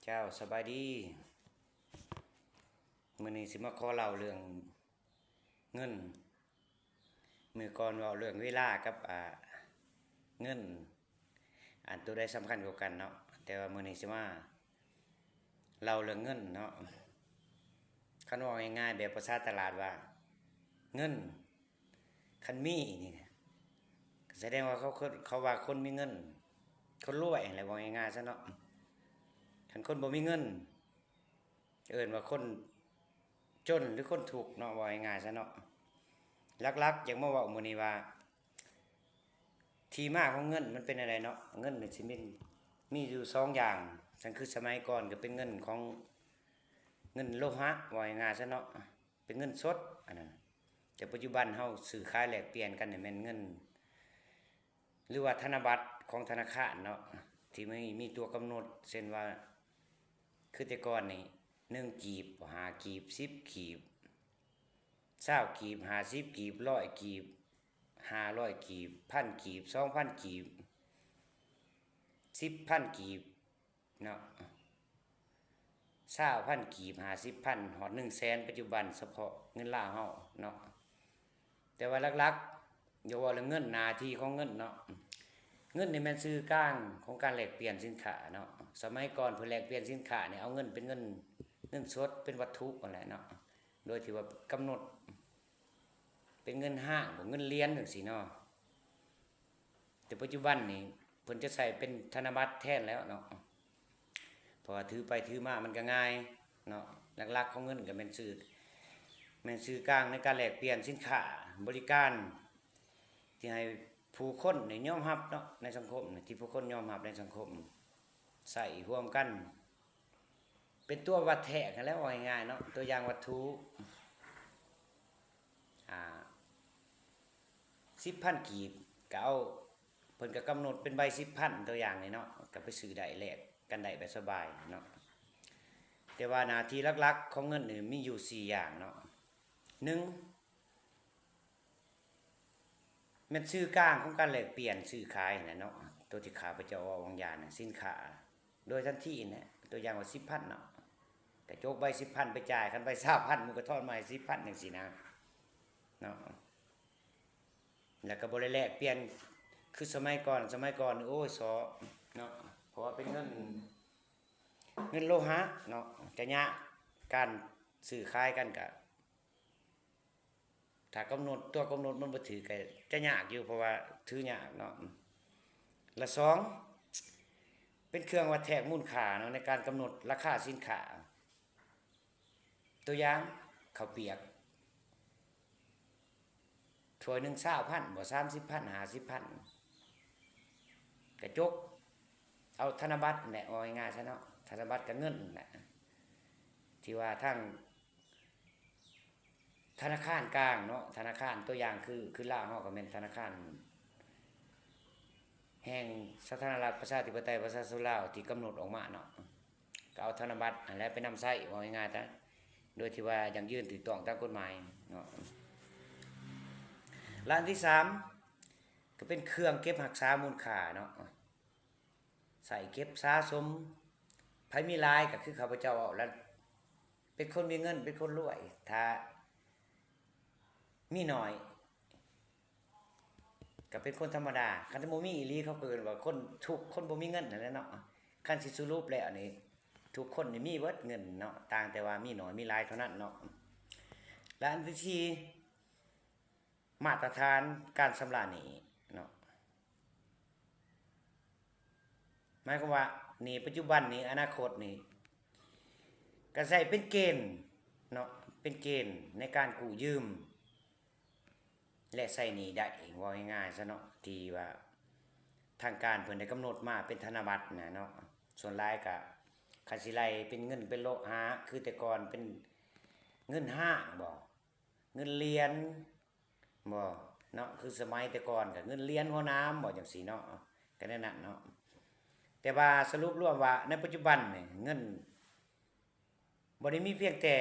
เจ้าสบายดีมื้อนี้สิมาขอเล่าเรื่องเงินมื้อก่อนเว้าเรื่องเวลากับเงินอันตัวใดสำคัญกว่ากันเนาะแต่ว่ามื้อนี้สิมาเล่าเรื่องเงินเนาะคันว่าง่ายๆแบบภาษาตลาดว่าเงินคันมีนี่แสดงว่าเขาว่าคนมีเงินคนรวยอะไรว่าง่ายๆซะเนาะคันคนบ่มีเงินเอิ้นว่าคนจนหรือคนทุกข์เนาะว่าง่ายๆซะเนาะหลักๆอยากมาเว้ามื้อนี้ว่าที่มาของเงินมันเป็นอะไรเนาะเงินนี่สิมีอยู่2อย่างนั่นคือสมัยก่อนก็เป็นเงินของเงินโลหะว่าง่ายๆซะเนาะเป็นเงินสดอันนั้นแต่ปัจจุบันเฮาซื้อขายแลกเปลี่ยนกันนี่แม่นเงินหรือว่าธนบัตรของธนาคารเนาะที่มีตัวกำหนดเช่นว่าคือแต่ก่อนนี่1กีบ5กีบ10กีบ20กีบ50กีบ100กีบ500กีบ1,000กีบ2,000กีบ10,000กีบเนาะ20,000กีบ50,000ฮอด100,000ปัจจุบันเฉพาะเงินลาวเฮาเนาะแต่ว่าหลักๆอย่าว่าเรื่องเงินหน้าที่ของเงินเนาะเงินนี่แม่นสื่อกลางของการแลกเปลี่ยนสินค้าเนาะสมัยก่อนเพิ่นแลกเปลี่ยนสินค้านี่เอาเงินเป็นเงินสดเป็นวัตถุนั่นแหละเนาะโดยที่ว่ากำหนดเป็นเงินห้างบ่เงินเหรียญจังซี่เนาะแต่ปัจจุบันนี่เพิ่นจะใช้เป็นธนบัตรแทนแล้วเนาะเพราะว่าถือไปถือมามันก็ง่ายเนาะหลักๆของเงินก็แม่นสื่อกลางในการแลกเปลี่ยนสินค้าบริการที่ให้ผู้คนได้ยอมรับเนาะในสังคมที่ผู้คนยอมรับในสังคมใส่ร่วมกันเป็นตัววัดแท้กันแล้วว่าง่ายๆเนาะตัวอย่างวัตถุ10,000กีบก็เอาเพิ่นก็กำหนดเป็นใบ10,000ตัวอย่างนี่เนาะก็ไปซื้อได้แลกกันได้แบบสบายเนาะแต่ว่าหน้าที่หลักๆของเงินนี่มีอยู่4อย่างเนาะ1แม่นสื่อกลางของการแลกเปลี่ยนซื้อขายนั่นเนาะตัวที่ข้าพเจ้าว่าบางอย่างน่ะสินค้าโดยทันทีเนี่ยตัวอย่างว่า10,000เนาะก็โจกใบ10,000ไปจ่ายคันใบ20,000มันก็ทอนมาให้10,000จังซี่นะเนาะแล้วก็บ่ได้แลกเปลี่ยนคือสมัยก่อนโอ้ยเนาะเพราะว่าเป็นเงินโลหะเนาะจะยากการซื้อขายกันก็ถ้ากำหนดตัวกำหนดมันบ่ถือก็จะยากอยู่เพราะว่าถือยากเนาะและ2เป็นเครื่องวัดแทกมูลค่าเนาะในการกำหนดราคาสินค้าตัวอย่างข้าวเปียกถ้วยหนึ่ง20,000บ่30,000 50,000กระจกเอาธนบัตรแหละเอาง่ายๆซะเนาะธนบัตรกับเงินแหละที่ว่าทั้งธนาคารกลางเนาะธนาคารตัวอย่างคือลาวเฮาก็แม่นธนาคารแห่งสาธารณรัฐประชาธิปไตยประชาชนลาวที่กำหนดออกมาเนาะก็เอาธนบัตรอันนั้นไปนำใช้ว่าง่ายๆซะโดยที่ว่ายังยืนถูกต้องตามกฎหมายเนาะและอันที่3ก็เป็นเครื่องเก็บรักษามูลค่าเนาะใส่เก็บสะสมไผมีหลายก็คือข้าพเจ้าเอาแล้วเป็นคนมีเงินเป็นคนรวยถ้ามีน้อยก็เป็นคนธรรมดาคันบ่มีอีหลีเขาก็เอิ้นว่าคนทุกคนบ่มีเงินนั่นแหละเนาะคันสิสรุปแล้วนี่ทุกคนนี่มีเบิดเงินเนาะต่างแต่ว่ามีน้อยมีหลายเท่านั้นเนาะและอันที่4มาตรฐานการชำระหนี้เนาะหมายความว่าหนี้ปัจจุบันนี้อนาคตนี้ก็ใช้เป็นเกณฑ์เนาะเป็นเกณฑ์ในการกู้ยืมและใช้หนี้ได้ว่าง่ายๆซะเนาะที่ว่าทางการเพิ่นได้กำหนดมาเป็นธนบัตรนะเนาะส่วนหลายก็คันสิไล่เป็นเงินเป็นโลหะคือแต่ก่อนเป็นเงินห้างบ่เงินเหรียญบ่เนาะคือสมัยแต่ก่อนก็เงินเหรียญหัวน้ำบ่จังซี่เนาะก็แนวนั้นเนาะแต่ว่าสรุปรวมว่าในปัจจุบันนี่เงินบ่ได้มีเพียงแต่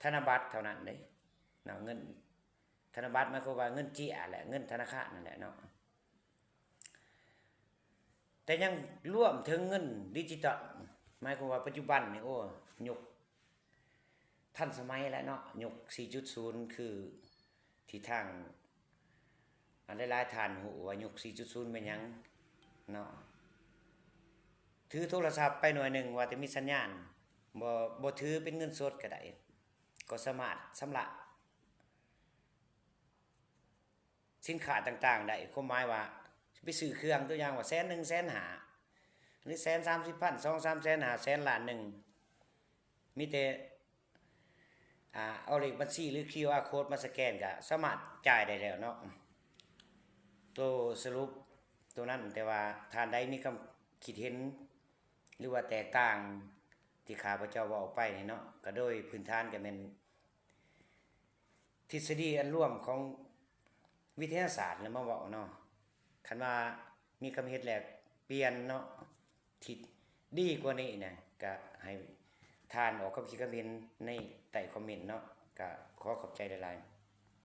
ธนบัตรเท่านั้นเด้เนาะเงินธนบัตรหมายความว่าเงินเจียแหละเงินธนาคารนั่นแหละเนาะแต่ยังรวมถึงเงินดิจิทัล หมายความว่าปัจจุบันนี่โอ้ยุคทันสมัยแล้วเนาะยุค 4.0 คือที่ทางอันหลายๆท่านฮู้ว่ายุค 4.0 เป็นหยังเนาะถือโทรศัพท์ไปหน่วยหนึ่งว่าแต่มีสัญญาณบ่ถือเป็นเงินสดก็ได้ก็สามารถชำระสินค้าต่างๆได้ความหมายว่าไปซื้อเครื่องตัวอย่างว่า100,000 150,000หรือ130,000 2-3แสน5แสนล้านหนึ่งมีแต่เอาเลขบัญชีหรือ QR code มาสแกนก็สามารถจ่ายได้แล้วเนาะตัวสรุปตัวนั้นแต่ว่าท่านใดมีความคิดเห็นหรือว่าแตกต่างที่ข้าพเจ้าเว้าไปนี่เนาะก็โดยพื้นฐานก็แม่นทฤษฎีอันร่วมของวิทยาศาสตร์แล้วมาเว้าเนาะคันว่ามีคำเฮ็ดแลกเปลี่ยนเนาะที่ดีกว่านี้นะก็ให้ท่านออกความคิดความเห็นในใต้คอมเมนต์เนาะก็ขอขอบใจหลายๆ